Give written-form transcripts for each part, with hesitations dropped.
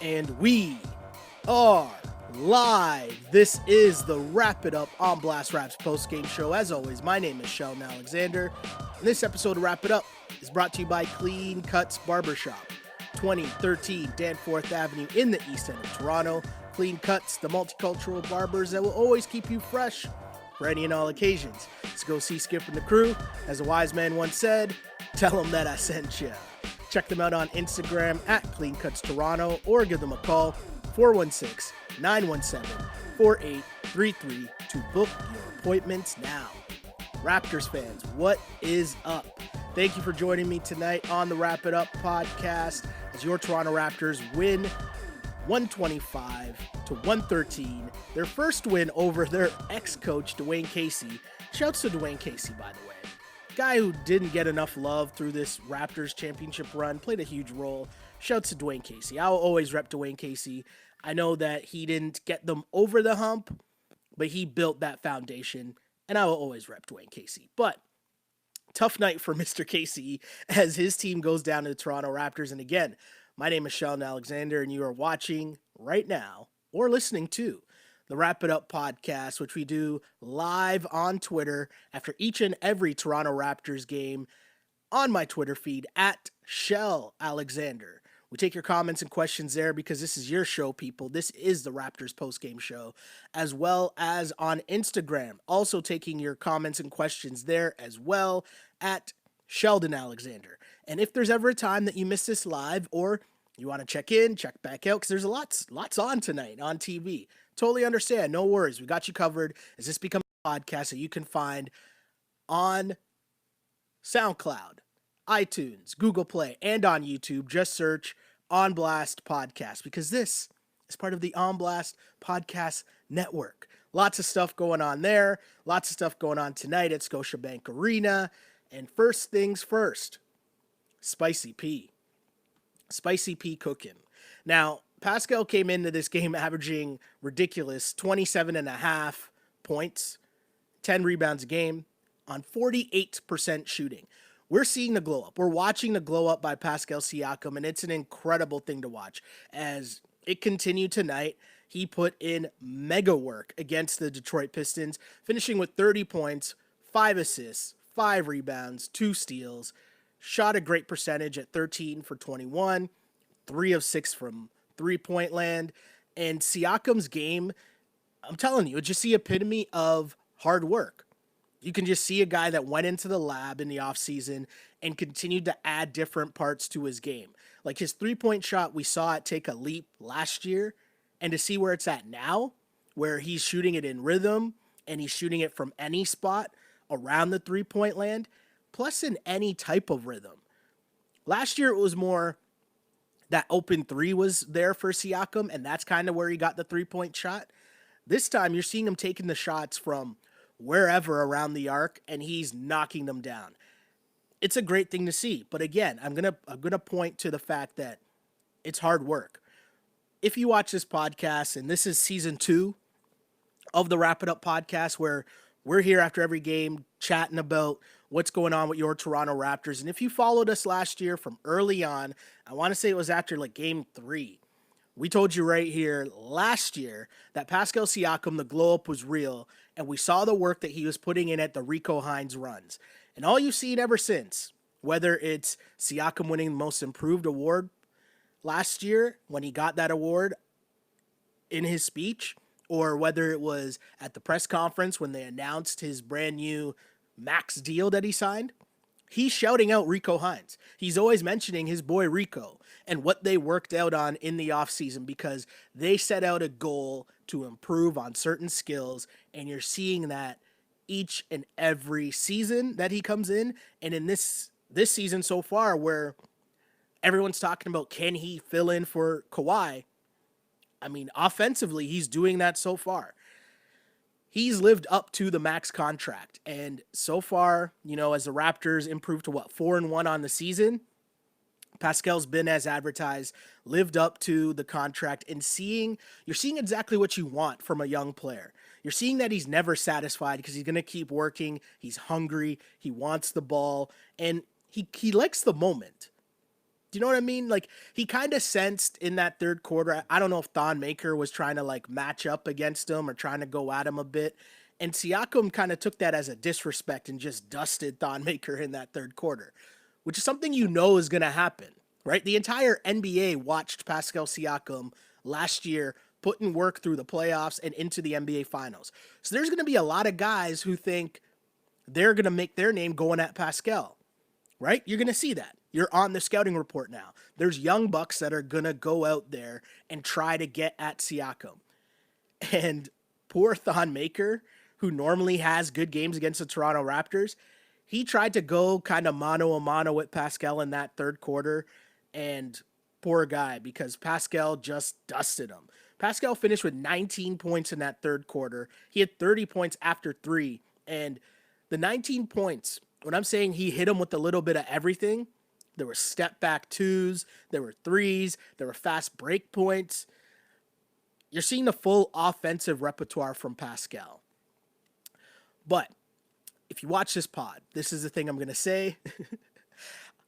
And we are live. This is the Wrap It Up on Blast Raps post-game show. As always, my name is Sheldon Alexander. And this episode of Wrap It Up is brought to you by Clean Cuts Barbershop, 2013 Danforth Avenue in the East End of Toronto. Clean Cuts, the multicultural barbers that will always keep you fresh for any and all occasions. Let's go see Skip and the crew. As a wise man once said, tell them that I sent you. Check them out on Instagram at Clean Cuts Toronto or give them a call, 416-917-4833 to book your appointments now. Raptors fans, what is up? Thank you for joining me tonight on the Wrap It Up podcast as your Toronto Raptors win 125-113. Their first win over their ex-coach, Dwayne Casey. Shouts to Dwayne Casey, by the way. Guy who didn't get enough love through this Raptors championship run, played a huge role. Shouts to Dwayne Casey. I'll always rep Dwayne Casey. I know that he didn't get them over the hump, but he built that foundation, and I will always rep Dwayne Casey. But tough night for Mr. Casey as his team goes down to the Toronto Raptors. And again, my name is Sheldon Alexander, and you are watching right now or listening to the Wrap It Up podcast, which we do live on Twitter after each and every Toronto Raptors game on my Twitter feed at Shell Alexander. We take your comments and questions there because this is your show, people. This is the Raptors postgame show, as well as on Instagram. Also taking your comments and questions there as well at Sheldon Alexander. And if there's ever a time that you miss this live or you want to check in, check back out, because there's lots on tonight on TV. Totally understand. No worries. We got you covered as this becomes a podcast that you can find on SoundCloud, iTunes, Google Play, and on YouTube. Just search On Blast Podcast because this is part of the On Blast Podcast Network. Lots of stuff going on there. Lots of stuff going on tonight at Scotiabank Arena. And first things first, Spicy P. Spicy P cooking. Now, Pascal came into this game averaging ridiculous 27.5 points, 10 rebounds a game on 48% shooting. We're seeing the glow up. We're watching the glow up by Pascal Siakam, and it's an incredible thing to watch. As it continued tonight, he put in mega work against the Detroit Pistons, finishing with 30 points, 5 assists, 5 rebounds, 2 steals, shot a great percentage at 13 for 21, 3 of 6 from three-point land. And Siakam's game, I'm telling you, it's just the epitome of hard work. You can just see a guy that went into the lab in the offseason and continued to add different parts to his game. Like his three-point shot, we saw it take a leap last year, and to see where it's at now, where he's shooting it in rhythm and he's shooting it from any spot around the three-point land, plus in any type of rhythm. Last year, it was more that open three was there for Siakam, and that's kind of where he got the three-point shot. This time, you're seeing him taking the shots from wherever around the arc, and he's knocking them down. It's a great thing to see. But again, I'm gonna point to the fact that it's hard work. If you watch this podcast, and this is season 2 of the Wrap It Up podcast, where we're here after every game chatting about what's going on with your Toronto Raptors. And if you followed us last year from early on, I want to say it was after like game 3. We told you right here last year that Pascal Siakam, the glow up was real. And we saw the work that he was putting in at the Rico Hines runs. And all you've seen ever since, whether it's Siakam winning the most improved award last year when he got that award in his speech, or whether it was at the press conference when they announced his brand new max deal that he signed, he's shouting out Rico Hines. He's always mentioning his boy Rico and what they worked out on in the offseason because they set out a goal to improve on certain skills, and you're seeing that each and every season that he comes in. And in this season so far, where everyone's talking about can he fill in for Kawhi, I mean, offensively, he's doing that so far. He's lived up to the max contract. And so far, as the Raptors improved to 4-1 on the season, Pascal's been as advertised, lived up to the contract, and you're seeing exactly what you want from a young player. You're seeing that he's never satisfied because he's going to keep working. He's hungry. He wants the ball, and he likes the moment. Do you know what I mean? Like, he kind of sensed in that third quarter. I don't know if Thon Maker was trying to like match up against him or trying to go at him a bit. And Siakam kind of took that as a disrespect and just dusted Thon Maker in that third quarter, which is something you know is going to happen, right? The entire NBA watched Pascal Siakam last year put in work through the playoffs and into the NBA Finals. So there's going to be a lot of guys who think they're going to make their name going at Pascal, right? You're going to see that. You're on the scouting report now. There's young bucks that are going to go out there and try to get at Siakam. And poor Thon Maker, who normally has good games against the Toronto Raptors, he tried to go kind of mano a mano with Pascal in that third quarter, and poor guy, because Pascal just dusted him. Pascal finished with 19 points in that third quarter. He had 30 points after three, and the 19 points, when I'm saying he hit him with a little bit of everything, there were step back twos, there were threes, there were fast break points. You're seeing the full offensive repertoire from Pascal. But if you watch this pod, this is the thing I'm going to say.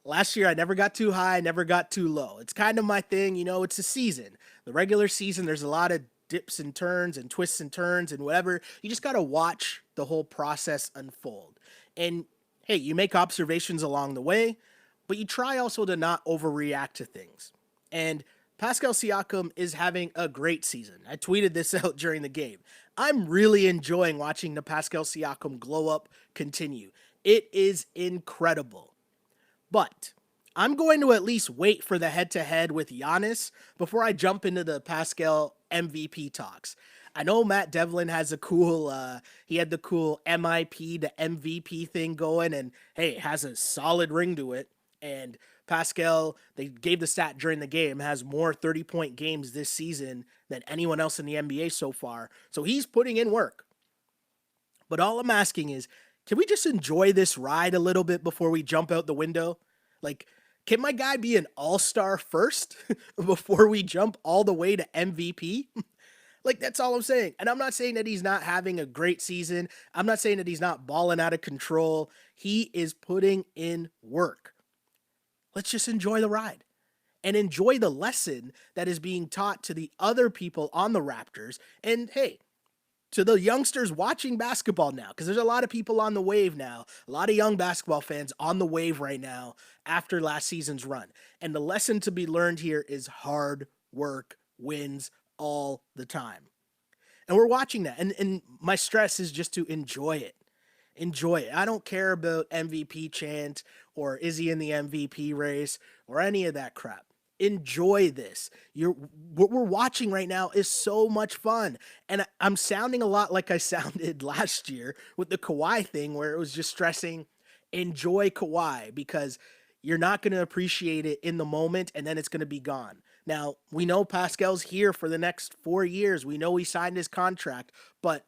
Last year, I never got too high, never got too low. It's kind of my thing. You know, it's a season. The regular season, there's a lot of dips and turns and twists and turns and whatever. You just got to watch the whole process unfold. And hey, you make observations along the way, but you try also to not overreact to things. And Pascal Siakam is having a great season. I tweeted this out during the game. I'm really enjoying watching the Pascal Siakam glow up continue. It is incredible. But I'm going to at least wait for the head-to-head with Giannis before I jump into the Pascal MVP talks. I know Matt Devlin has a cool, he had the cool MIP to MVP thing going, and hey, it has a solid ring to it. And Pascal, they gave the stat during the game, has more 30-point games this season than anyone else in the NBA so far. So he's putting in work. But all I'm asking is, can we just enjoy this ride a little bit before we jump out the window? Like, can my guy be an all-star first before we jump all the way to MVP? Like, that's all I'm saying. And I'm not saying that he's not having a great season. I'm not saying that he's not balling out of control. He is putting in work. Let's just enjoy the ride and enjoy the lesson that is being taught to the other people on the Raptors. And hey, to the youngsters watching basketball now, because there's a lot of people on the wave now, a lot of young basketball fans on the wave right now after last season's run. And the lesson to be learned here is hard work wins all the time. And we're watching that. And my stress is just to enjoy it. Enjoy it. I don't care about MVP chant or is he in the MVP race or any of that crap. Enjoy this. What we're watching right now is so much fun. And I'm sounding a lot like I sounded last year with the Kawhi thing, where it was just stressing, enjoy Kawhi, because you're not going to appreciate it in the moment and then it's going to be gone. Now, we know Pascal's here for the next 4 years. We know he signed his contract, but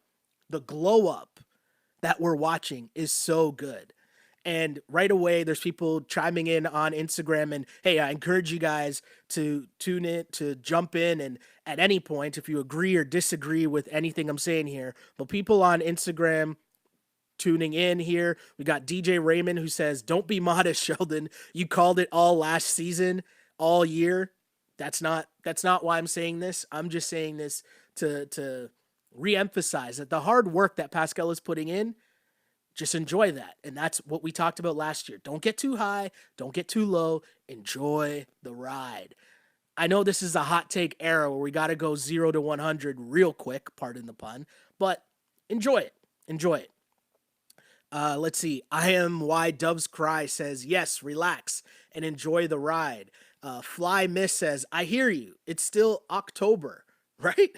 the glow up that we're watching is so good. And right away, there's people chiming in on Instagram. And hey, I encourage you guys to tune in, to jump in, and at any point, if you agree or disagree with anything I'm saying here. But people on Instagram tuning in here, we got DJ Raymond who says, "Don't be modest, Sheldon. You called it all last season, all year." That's not why I'm saying this. I'm just saying this to reemphasize that the hard work that Pascal is putting in, just enjoy that. And that's what we talked about last year. Don't get too high. Don't get too low. Enjoy the ride. I know this is a hot take era where we got to go 0 to 100 real quick, pardon the pun, but enjoy it. Enjoy it. Let's see. I am why Doves Cry says, yes, relax and enjoy the ride. Fly Miss says, I hear you. It's still October. Right?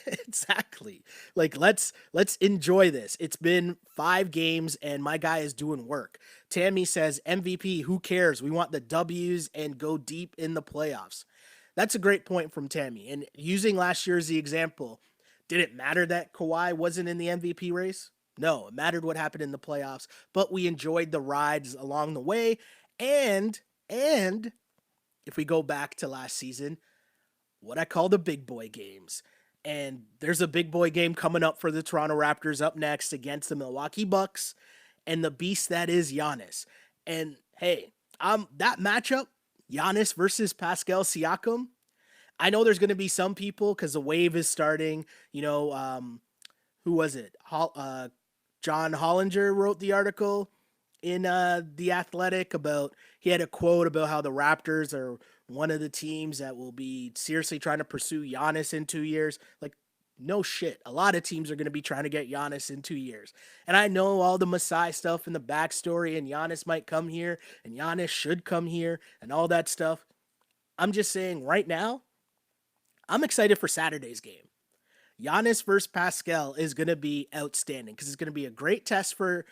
Exactly. Like, let's enjoy this. It's been 5 games and my guy is doing work. Tammy says, MVP, who cares? We want the W's and go deep in the playoffs. That's a great point from Tammy. And using last year as the example, did it matter that Kawhi wasn't in the MVP race? No, it mattered what happened in the playoffs, but we enjoyed the rides along the way. And if we go back to last season, what I call the big boy games. And there's a big boy game coming up for the Toronto Raptors up next against the Milwaukee Bucks and the beast that is Giannis. And hey, that matchup, Giannis versus Pascal Siakam. I know there's going to be some people because the wave is starting. Who was it? John Hollinger wrote the article in the Athletic about he had a quote about how the Raptors are one of the teams that will be seriously trying to pursue Giannis in 2 years. Like, no shit. A lot of teams are going to be trying to get Giannis in 2 years. And I know all the Masai stuff and the backstory, and Giannis might come here, and Giannis should come here, and all that stuff. I'm just saying right now, I'm excited for Saturday's game. Giannis versus Pascal is going to be outstanding because it's going to be a great test for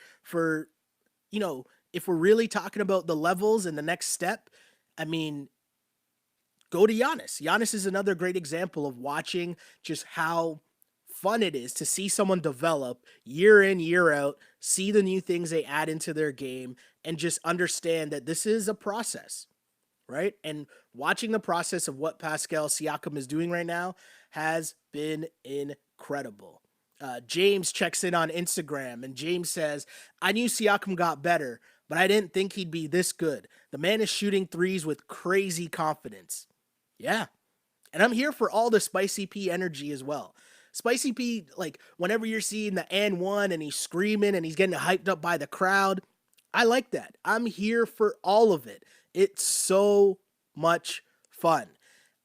you know, if we're really talking about the levels and the next step, I mean, go to Giannis. Giannis is another great example of watching just how fun it is to see someone develop year in, year out, see the new things they add into their game, and just understand that this is a process, right? And watching the process of what Pascal Siakam is doing right now has been incredible. James checks in on Instagram, and James says, I knew Siakam got better, but I didn't think he'd be this good. The man is shooting threes with crazy confidence. Yeah. And I'm here for all the Spicy P energy as well. Spicy P, like, whenever you're seeing the and one and he's screaming and he's getting hyped up by the crowd, I like that. I'm here for all of it. It's so much fun.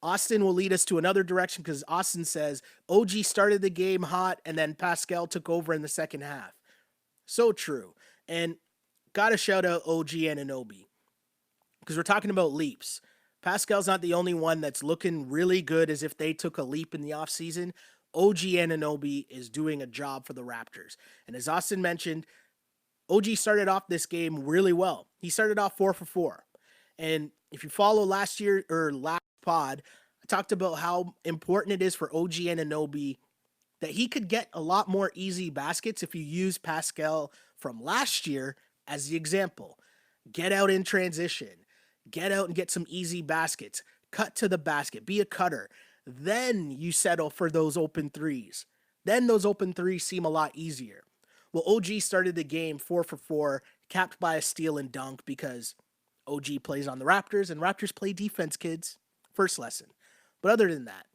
Austin will lead us to another direction because Austin says OG started the game hot and then Pascal took over in the second half. So true. And gotta shout out OG and Anobi because we're talking about leaps. Pascal's not the only one that's looking really good as if they took a leap in the offseason. OG Anobi is doing a job for the Raptors. And as Austin mentioned, OG started off this game really well. He started off 4 for 4. And if you follow last pod, I talked about how important it is for OG Anobi that he could get a lot more easy baskets if you use Pascal from last year as the example. Get out in transition. Get out and get some easy baskets. Cut to the basket. Be a cutter. Then you settle for those open threes. Then those open threes seem a lot easier. Well, OG started the game 4 for 4, capped by a steal and dunk because OG plays on the Raptors, and Raptors play defense, kids. First lesson. But other than that,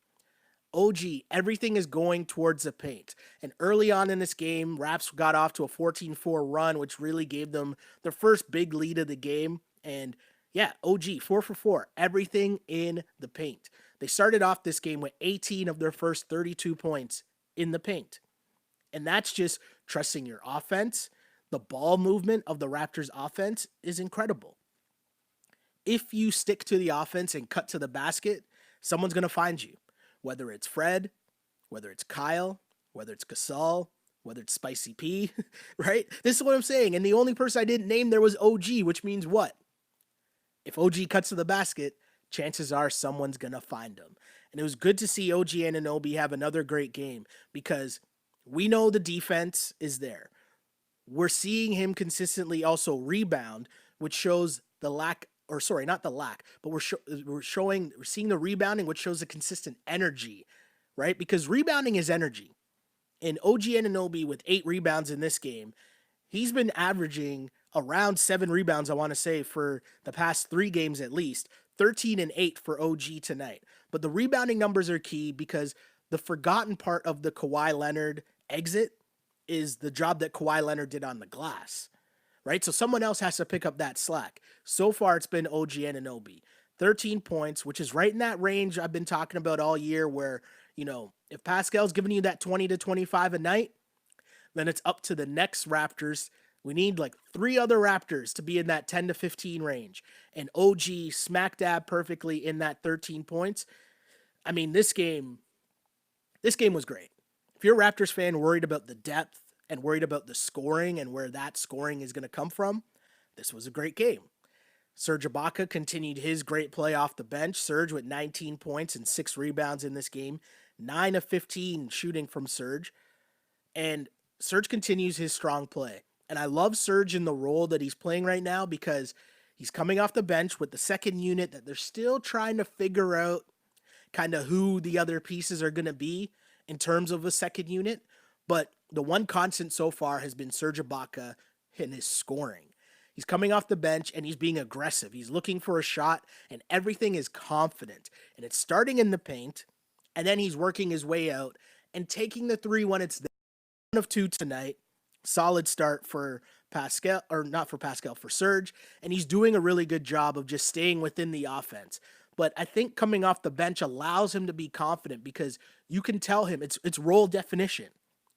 OG, everything is going towards the paint. And early on in this game, Raps got off to a 14-4 run, which really gave them their first big lead of the game. And yeah, OG, 4 for 4, everything in the paint. They started off this game with 18 of their first 32 points in the paint. And that's just trusting your offense. The ball movement of the Raptors offense is incredible. If you stick to the offense and cut to the basket, someone's going to find you. Whether it's Fred, whether it's Kyle, whether it's Gasol, whether it's Spicy P, right? This is what I'm saying. And the only person I didn't name there was OG, which means what? If OG cuts to the basket, chances are someone's going to find him. And it was good to see OG and Anobi have another great game because we know the defense is there. We're seeing him consistently also rebound, which shows the lack, or sorry, not the lack, but we're seeing the rebounding, which shows the consistent energy, right? Because rebounding is energy. And OG Anunoby with 8 rebounds in this game, he's been averaging around 7 rebounds, I want to say, for the past 3 games at least. 13 and 8 for OG tonight. But the rebounding numbers are key because the forgotten part of the Kawhi Leonard exit is the job that Kawhi Leonard did on the glass, right? So someone else has to pick up that slack. So far, it's been OG Anunoby. 13 points, which is right in that range I've been talking about all year where, you know, if Pascal's giving you that 20 to 25 a night, then it's up to the next Raptors. We need like 3 other Raptors to be in that 10 to 15 range. And OG smack dab perfectly in that 13 points. I mean, this game was great. If you're a Raptors fan worried about the depth and worried about the scoring and where that scoring is going to come from, this was a great game. Serge Ibaka continued his great play off the bench. Serge with 19 points and 6 rebounds in this game. 9 of 15 shooting from Serge. And Serge continues his strong play. And I love Serge in the role that he's playing right now because he's coming off the bench with the second unit that they're still trying to figure out kind of who the other pieces are going to be in terms of a second unit. But the one constant so far has been Serge Ibaka and his scoring. He's coming off the bench and he's being aggressive. He's looking for a shot and everything is confident. And it's starting in the paint and then he's working his way out and taking the three when it's there. 1 of 2 tonight. Solid start for Pascal, or not for Pascal, for Serge. And he's doing a really good job of just staying within the offense. But I think coming off the bench allows him to be confident because you can tell him it's role definition,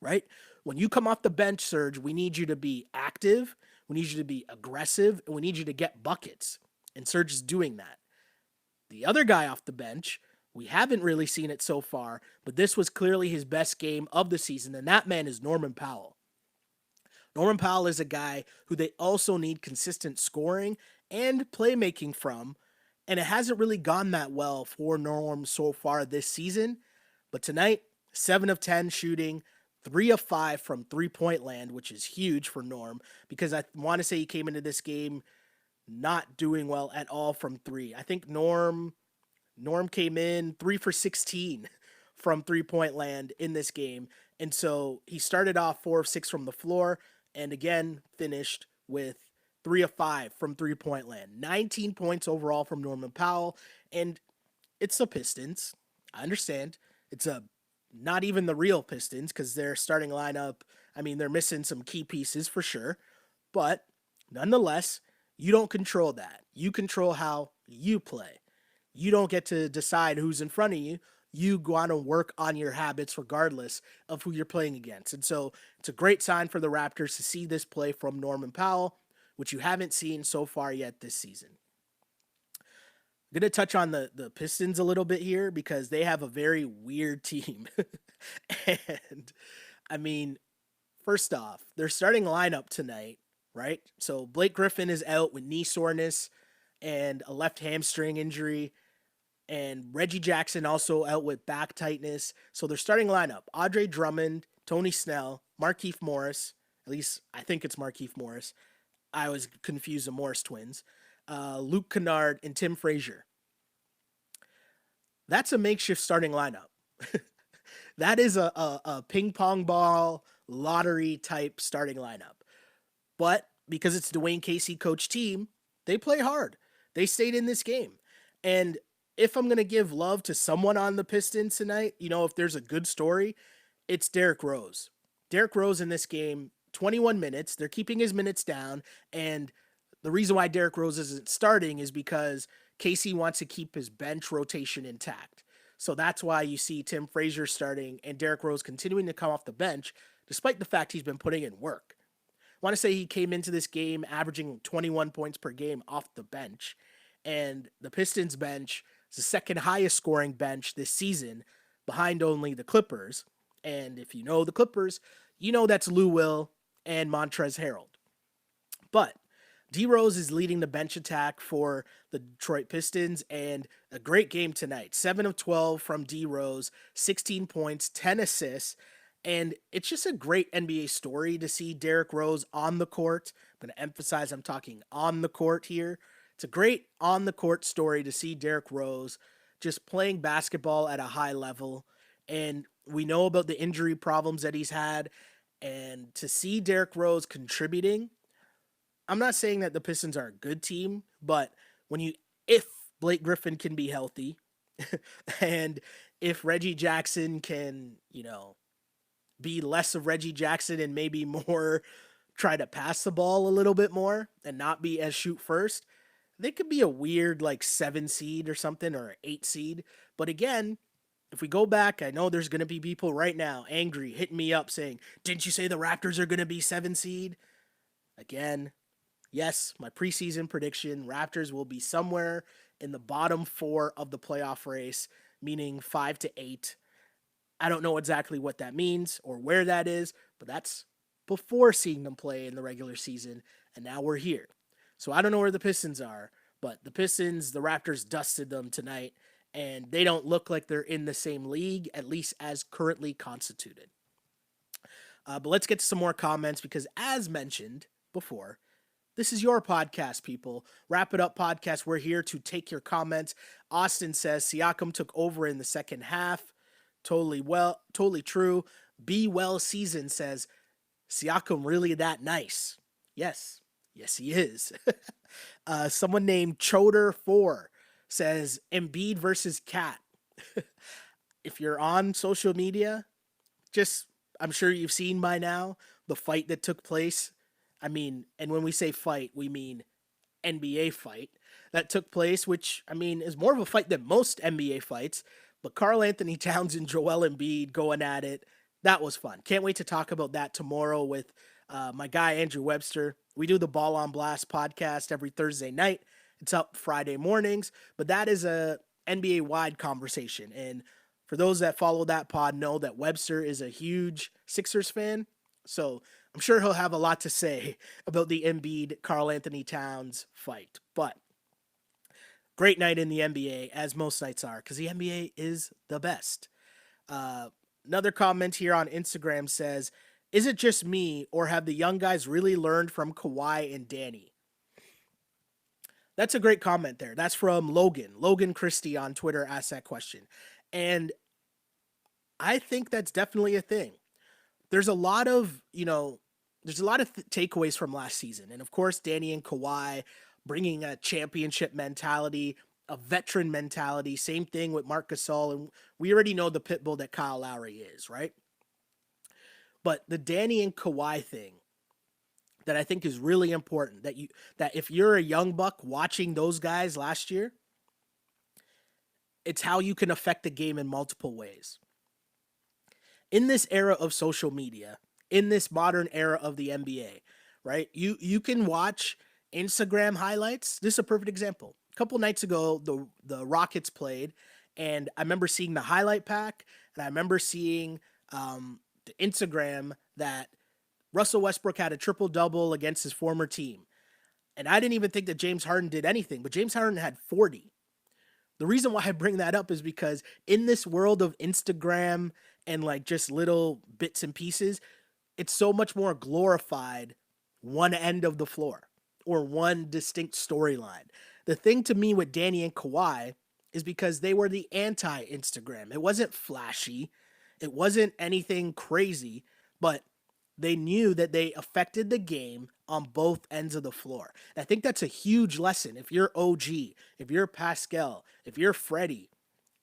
right? When you come off the bench, Serge, we need you to be active, we need you to be aggressive, and we need you to get buckets. And Serge is doing that. The other guy off the bench, we haven't really seen it so far, but this was clearly his best game of the season, and that man is Norman Powell. Norman Powell is a guy who they also need consistent scoring and playmaking from, and it hasn't really gone that well for Norm so far this season. But tonight, 7 of 10 shooting, 3 of 5 from 3-point land, which is huge for Norm because I want to say he came into this game not doing well at all from three. I think Norm came in 3 for 16 from 3-point land in this game. And so he started off 4 of 6 from the floor and again finished with 3 of 5 from 3-point land. 19 points overall from Norman Powell. And it's the Pistons. I understand. It's not even the real Pistons because their starting lineup, I mean, they're missing some key pieces for sure. But nonetheless, you don't control that. You control how you play. You don't get to decide who's in front of you. You go on and work on your habits regardless of who you're playing against. And so it's a great sign for the Raptors to see this play from Norman Powell, which you haven't seen so far yet this season. I'm going to touch on the Pistons a little bit here because they have a very weird team. And I mean, first off, their starting lineup tonight, right? So Blake Griffin is out with knee soreness and a left hamstring injury. And Reggie Jackson also out with back tightness. So their starting lineup, Andre Drummond, Tony Snell, Markieff Morris. At least I think it's Markieff Morris. I was confused, the Morris twins. Luke Kennard, and Tim Frazier. That's a makeshift starting lineup. That is a ping pong ball lottery type starting lineup. But because it's Dwayne Casey coach team, they play hard. They stayed in this game. And if I'm going to give love to someone on the Pistons tonight, if there's a good story, it's Derrick Rose. Derrick Rose in this game, 21 minutes. They're keeping his minutes down. And the reason why Derrick Rose isn't starting is because Casey wants to keep his bench rotation intact. So that's why you see Tim Frazier starting and Derrick Rose continuing to come off the bench, despite the fact he's been putting in work. I want to say he came into this game averaging 21 points per game off the bench. And the Pistons bench is the second highest scoring bench this season, behind only the Clippers. And if you know the Clippers, you know that's Lou Will and Montrezl Harrell. But D Rose is leading the bench attack for the Detroit Pistons, and a great game tonight. 7 of 12 from D Rose, 16 points, 10 assists, and it's just a great NBA story to see Derrick Rose on the court. I'm going to emphasize I'm talking on the court here. It's a great on the court story to see Derrick Rose just playing basketball at a high level, and we know about the injury problems that he's had, and to see Derrick Rose contributing. I'm not saying that the Pistons are a good team, but if Blake Griffin can be healthy and if Reggie Jackson can, be less of Reggie Jackson and maybe more try to pass the ball a little bit more and not be as shoot first, they could be a weird 7 seed or something or an 8 seed. But again, if we go back, I know there's going to be people right now angry hitting me up saying, "Didn't you say the Raptors are going to be 7 seed?" Again, yes, my preseason prediction, Raptors will be somewhere in the bottom 4 of the playoff race, meaning 5 to 8. I don't know exactly what that means or where that is, but that's before seeing them play in the regular season, and now we're here. So I don't know where the Pistons are, but the Raptors dusted them tonight, and they don't look like they're in the same league, at least as currently constituted. But let's get to some more comments because as mentioned before, this is your podcast, people. Wrap It Up podcast. We're here to take your comments. Austin says Siakam took over in the second half. Totally true. Be Well Season says Siakam really that nice. Yes, Yes, he is. Someone named Choder4 says Embiid versus Cat. If you're on social media, just I'm sure you've seen by now the fight that took place. I mean, and when we say fight, we mean NBA fight that took place, which I mean is more of a fight than most NBA fights. But Karl Anthony Towns and Joel Embiid going at it. That was fun. Can't wait to talk about that tomorrow with my guy Andrew Webster. We do the Ball on Blast podcast every Thursday night. It's up Friday mornings, but that is a NBA wide conversation. And for those that follow that pod know that Webster is a huge Sixers fan. So I'm sure he'll have a lot to say about the Embiid Karl Anthony Towns fight. But great night in the NBA, as most nights are, because the NBA is the best. Another comment here on Instagram says, is it just me, or have the young guys really learned from Kawhi and Danny? That's a great comment there. That's from Logan. Logan Christie on Twitter asked that question. And I think that's definitely a thing. There's a lot of, takeaways from last season. And of course, Danny and Kawhi bringing a championship mentality, a veteran mentality. Same thing with Marc Gasol. And we already know the pitbull that Kyle Lowry is, right? But the Danny and Kawhi thing that I think is really important, that if you're a young buck watching those guys last year, it's how you can affect the game in multiple ways. In this era of social media, in this modern era of the NBA, right? You can watch Instagram highlights. This is a perfect example. A couple nights ago, the Rockets played, and I remember seeing the highlight pack, and I remember seeing the Instagram that Russell Westbrook had a triple-double against his former team. And I didn't even think that James Harden did anything, but James Harden had 40. The reason why I bring that up is because in this world of Instagram and like just little bits and pieces, it's so much more glorified one end of the floor or one distinct storyline. The thing to me with Danny and Kawhi is because they were the anti-Instagram. It wasn't flashy. It wasn't anything crazy, but they knew that they affected the game on both ends of the floor. And I think that's a huge lesson. If you're OG, if you're Pascal, if you're Freddie,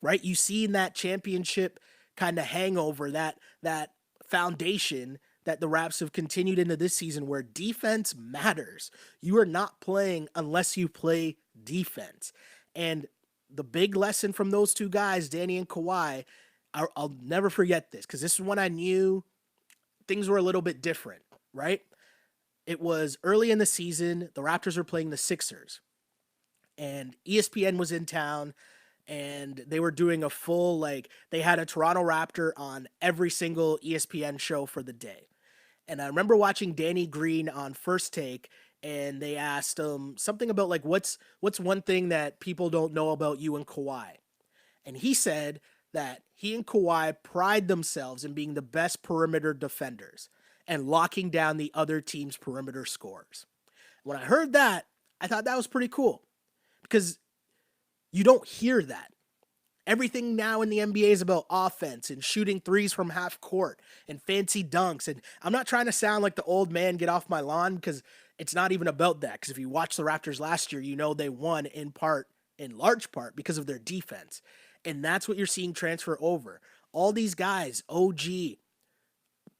right? You see in that championship kind of hangover, that foundation that the Raps have continued into this season where defense matters. You are not playing unless you play defense. And the big lesson from those two guys, Danny and Kawhi, I'll never forget this because this is when I knew things were a little bit different, right? It was early in the season. The Raptors were playing the Sixers. And ESPN was in town. And they were doing a full, they had a Toronto Raptor on every single ESPN show for the day. And I remember watching Danny Green on First Take, and they asked him something about, what's one thing that people don't know about you and Kawhi? And he said that he and Kawhi pride themselves in being the best perimeter defenders and locking down the other team's perimeter scorers. When I heard that, I thought that was pretty cool because you don't hear that. Everything now in the NBA is about offense and shooting threes from half court and fancy dunks. And I'm not trying to sound like the old man, get off my lawn, because it's not even about that. Because if you watch the Raptors last year, you know they won in large part because of their defense. And that's what you're seeing transfer over. All these guys, OG,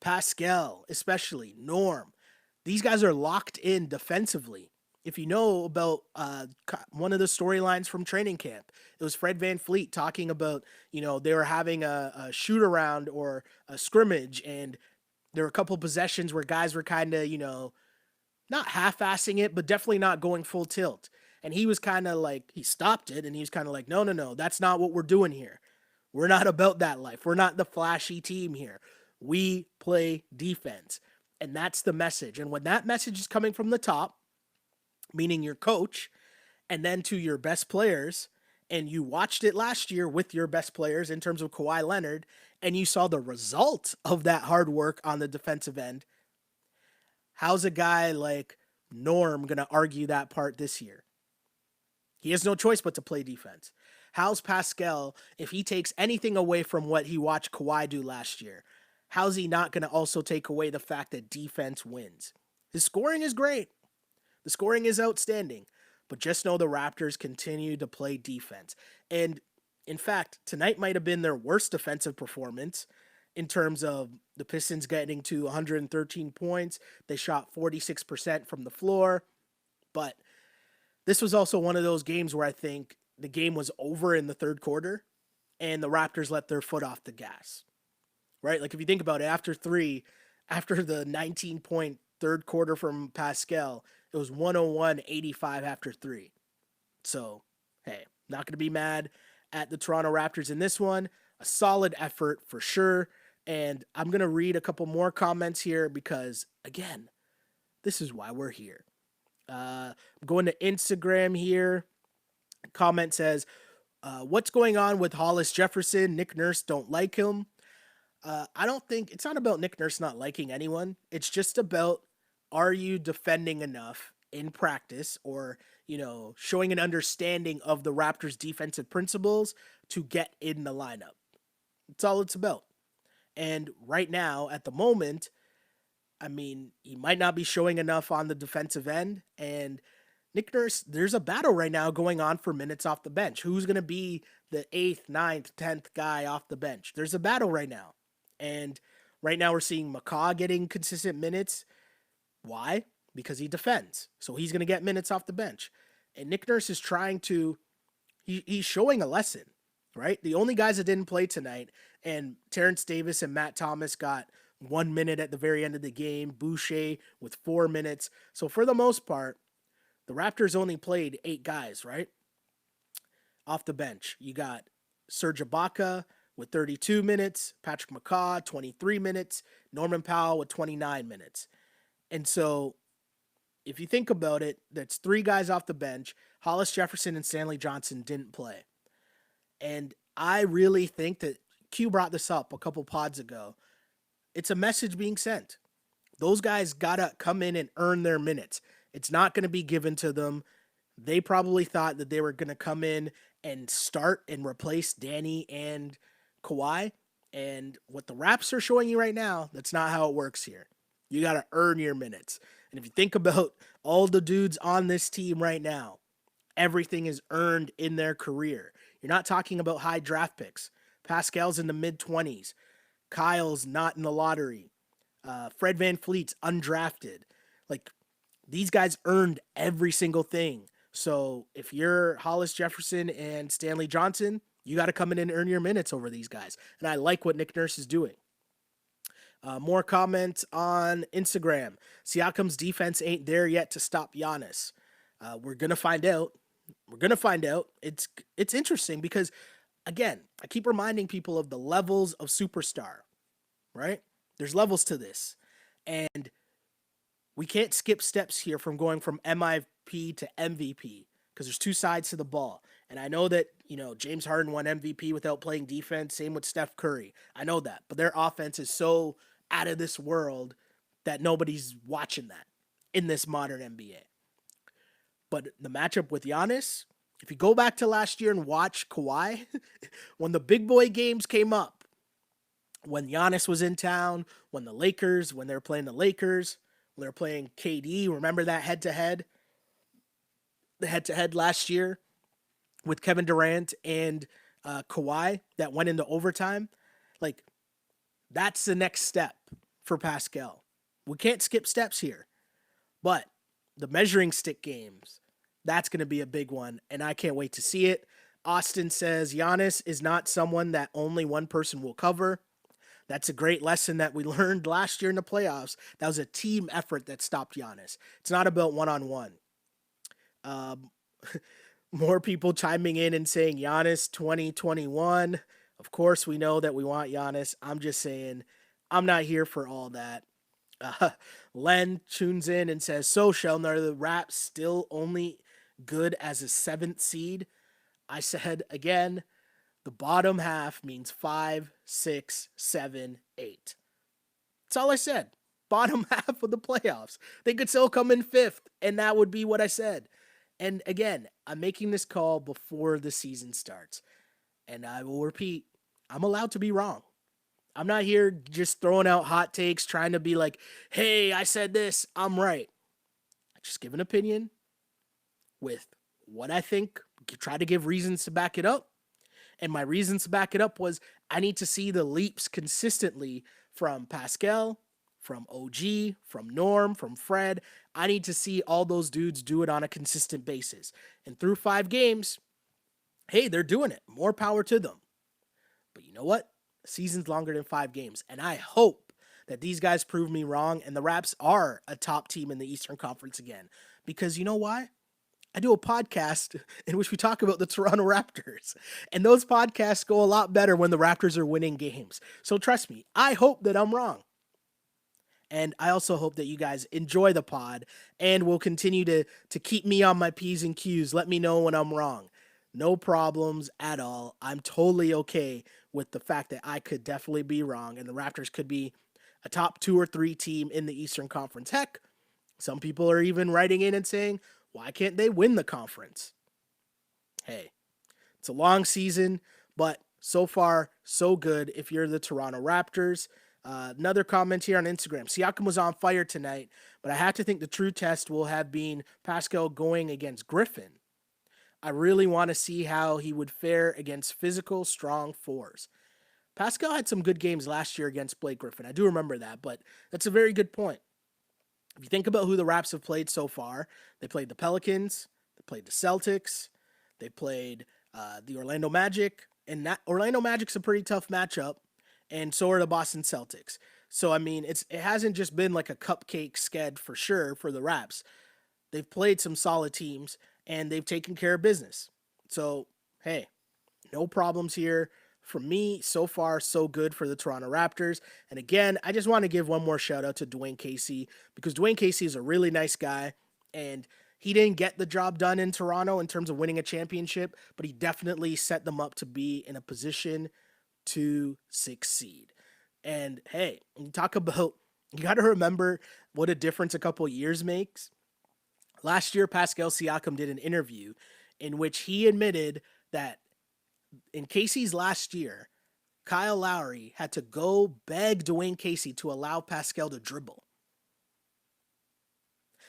Pascal, especially, Norm, these guys are locked in defensively. If you know about one of the storylines from training camp, it was Fred VanVleet talking about, they were having a shoot around or a scrimmage, and there were a couple possessions where guys were kind of, not half-assing it, but definitely not going full tilt. And he was kind of he stopped it, and he was kind of like, no, that's not what we're doing here. We're not about that life. We're not the flashy team here. We play defense. And that's the message. And when that message is coming from the top, meaning your coach, and then to your best players, and you watched it last year with your best players in terms of Kawhi Leonard, and you saw the result of that hard work on the defensive end, how's a guy like Norm going to argue that part this year? He has no choice but to play defense. How's Pascal, if he takes anything away from what he watched Kawhi do last year, how's he not going to also take away the fact that defense wins? His scoring is great. The scoring is outstanding, but just know the Raptors continue to play defense. And in fact, tonight might have been their worst defensive performance in terms of the Pistons getting to 113 points. They shot 46% from the floor, but this was also one of those games where I think the game was over in the third quarter and the Raptors let their foot off the gas, right? Like if you think about it, after the 19-point third quarter from Pascal, it was 101-85 after three. So, hey, not going to be mad at the Toronto Raptors in this one. A solid effort for sure. And I'm going to read a couple more comments here because, again, this is why we're here. I'm going to Instagram here. Comment says, what's going on with Hollis Jefferson? Nick Nurse don't like him. I don't think it's not about Nick Nurse not liking anyone. It's just about, are you defending enough in practice or, showing an understanding of the Raptors defensive principles to get in the lineup. That's all it's about. And right now, at the moment, I mean, he might not be showing enough on the defensive end. And Nick Nurse, there's a battle right now going on for minutes off the bench. Who's going to be the 8th, 9th, 10th guy off the bench? There's a battle right now. And right now we're seeing McCaw getting consistent minutes. Why? Because he defends. So he's going to get minutes off the bench. And Nick Nurse is trying to, he's showing a lesson, right? The only guys that didn't play tonight, and Terrence Davis and Matt Thomas got 1 minute at the very end of the game, Boucher with 4 minutes. So for the most part, the Raptors only played 8 guys, right? Off the bench. You got Serge Ibaka with 32 minutes, Patrick McCaw, 23 minutes, Norman Powell with 29 minutes. And so if you think about it, that's 3 guys off the bench. Hollis Jefferson and Stanley Johnson didn't play. And I really think that Q brought this up a couple pods ago. It's a message being sent. Those guys got to come in and earn their minutes. It's not going to be given to them. They probably thought that they were going to come in and start and replace Danny and Kawhi. And what the Raps are showing you right now, that's not how it works here. You got to earn your minutes. And if you think about all the dudes on this team right now, everything is earned in their career. You're not talking about high draft picks. Pascal's in the mid-20s. Kyle's not in the lottery. Fred VanVleet's undrafted. Like, these guys earned every single thing. So if you're Hollis Jefferson and Stanley Johnson, you got to come in and earn your minutes over these guys. And I like what Nick Nurse is doing. More comments on Instagram. Siakam's defense ain't there yet to stop Giannis. We're going to find out. It's interesting because, again, I keep reminding people of the levels of superstar, right? There's levels to this. And we can't skip steps here from going from MIP to MVP because there's 2 sides to the ball. And I know that, James Harden won MVP without playing defense. Same with Steph Curry. I know that. But their offense is so out of this world that nobody's watching that in this modern NBA. But the matchup with Giannis, if you go back to last year and watch Kawhi, when the big boy games came up, when Giannis was in town, when they were playing the Lakers, when they were playing KD, remember that head-to-head? The head-to-head last year with Kevin Durant and Kawhi that went into overtime? Like, that's the next step for Pascal. We can't skip steps here. But the measuring stick games, that's going to be a big one, and I can't wait to see it. Austin says, Giannis is not someone that only one person will cover. That's a great lesson that we learned last year in the playoffs. That was a team effort that stopped Giannis. It's not about one-on-one. More people chiming in and saying Giannis 2021. Of course, we know that we want Giannis. I'm just saying, I'm not here for all that. Len tunes in and says, so Sheldon, are the Raps still only good as a 7th seed? I said, again, the bottom half means 5, 6, 7, 8. That's all I said. Bottom half of the playoffs. They could still come in 5th, and that would be what I said. And again, I'm making this call before the season starts. And I will repeat, I'm allowed to be wrong. I'm not here just throwing out hot takes, trying to be like, hey, I said this, I'm right. just give an opinion with what I think, try to give reasons to back it up. And my reasons to back it up was I need to see the leaps consistently from Pascal, from OG, from Norm, from Fred. I need to see all those dudes do it on a consistent basis. And through 5 games, hey, they're doing it. More power to them. But you know what? The season's longer than 5 games. And I hope that these guys prove me wrong and the Raps are a top team in the Eastern Conference again. Because you know why? I do a podcast in which we talk about the Toronto Raptors. And those podcasts go a lot better when the Raptors are winning games. So trust me, I hope that I'm wrong. And I also hope that you guys enjoy the pod and will continue to keep me on my P's and Q's. Let me know when I'm wrong. No problems at all. I'm totally okay with the fact that I could definitely be wrong and the Raptors could be a top 2 or 3 team in the Eastern Conference. Heck, some people are even writing in and saying, why can't they win the conference? Hey, it's a long season, but so far, so good if you're the Toronto Raptors. Another comment here on Instagram. Siakam was on fire tonight, but I have to think the true test will have been Pascal going against Griffin. I really want to see how he would fare against physical, strong 4s. Pascal had some good games last year against Blake Griffin. I do remember that, but that's a very good point. If you think about who the Raps have played so far, they played the Pelicans, they played the Celtics, they played the Orlando Magic, and Orlando Magic's a pretty tough matchup, and so are the Boston Celtics. So, I mean, it hasn't just been like a cupcake sched for sure for the Raps. They've played some solid teams, and they've taken care of business. So, hey, no problems here. For me, so far, so good for the Toronto Raptors. And again, I just want to give one more shout out to Dwayne Casey because Dwayne Casey is a really nice guy and he didn't get the job done in Toronto in terms of winning a championship, but he definitely set them up to be in a position to succeed. And hey, when you talk about, you got to remember what a difference a couple years makes. Last year, Pascal Siakam did an interview in which he admitted that in Casey's last year, Kyle Lowry had to go beg Dwayne Casey to allow Pascal to dribble.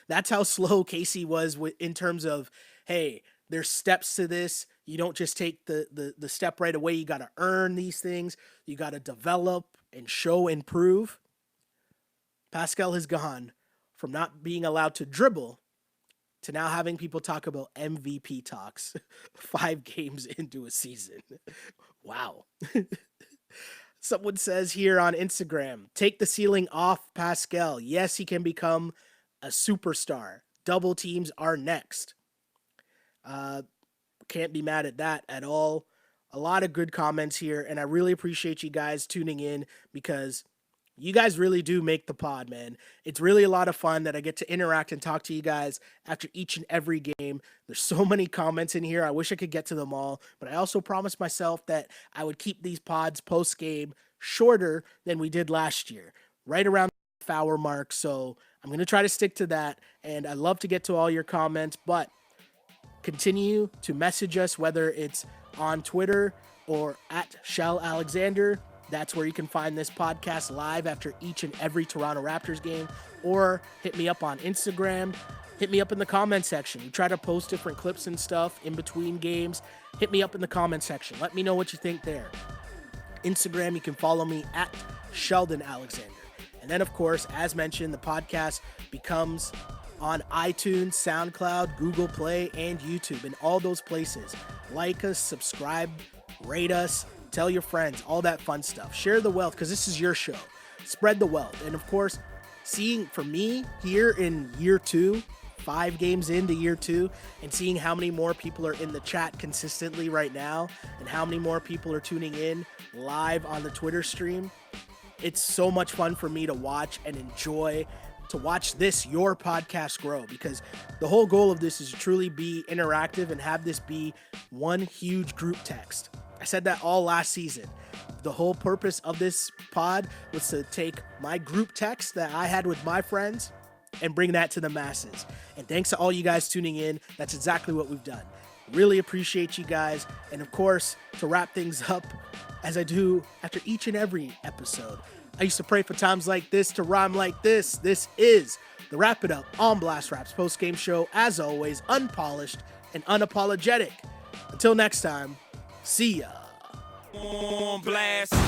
That's how slow Casey was in terms of, hey, there's steps to this. You don't just take the step right away. You got to earn these things. You got to develop and show and prove. Pascal has gone from not being allowed to dribble to now having people talk about MVP talks 5 games into a season. Wow. Someone says here on Instagram, take the ceiling off Pascal. Yes, he can become a superstar. Double teams are next. Can't be mad at that at all. A lot of good comments here, and I really appreciate you guys tuning in because you guys really do make the pod, man. It's really a lot of fun that I get to interact and talk to you guys after each and every game. There's so many comments in here. I wish I could get to them all, but I also promised myself that I would keep these pods post-game shorter than we did last year, right around the hour mark. So I'm going to try to stick to that, and I love to get to all your comments, but continue to message us, whether it's on Twitter or at Shell Alexander. That's where you can find this podcast live after each and every Toronto Raptors game, or hit me up on Instagram. Hit me up in the comment section. We try to post different clips and stuff in between games. Hit me up in the comment section. Let me know what you think there. Instagram, you can follow me at Sheldon Alexander. And then, of course, as mentioned, the podcast becomes on iTunes, SoundCloud, Google Play, and YouTube, and all those places. Like us, subscribe, rate us, tell your friends, all that fun stuff. Share the wealth, because this is your show. Spread the wealth. And of course, seeing for me here in year 2, 5 games into year 2, and seeing how many more people are in the chat consistently right now, and how many more people are tuning in live on the Twitter stream, it's so much fun for me to watch and enjoy, to watch this, your podcast, grow, because the whole goal of this is to truly be interactive and have this be one huge group text. I said that all last season. The whole purpose of this pod was to take my group text that I had with my friends and bring that to the masses. And thanks to all you guys tuning in, that's exactly what we've done. Really appreciate you guys. And of course, to wrap things up, as I do after each and every episode, I used to pray for times like this to rhyme like this. This is The Wrap It Up on Blast Raps post-game show, as always, unpolished and unapologetic. Until next time, see ya. On blast.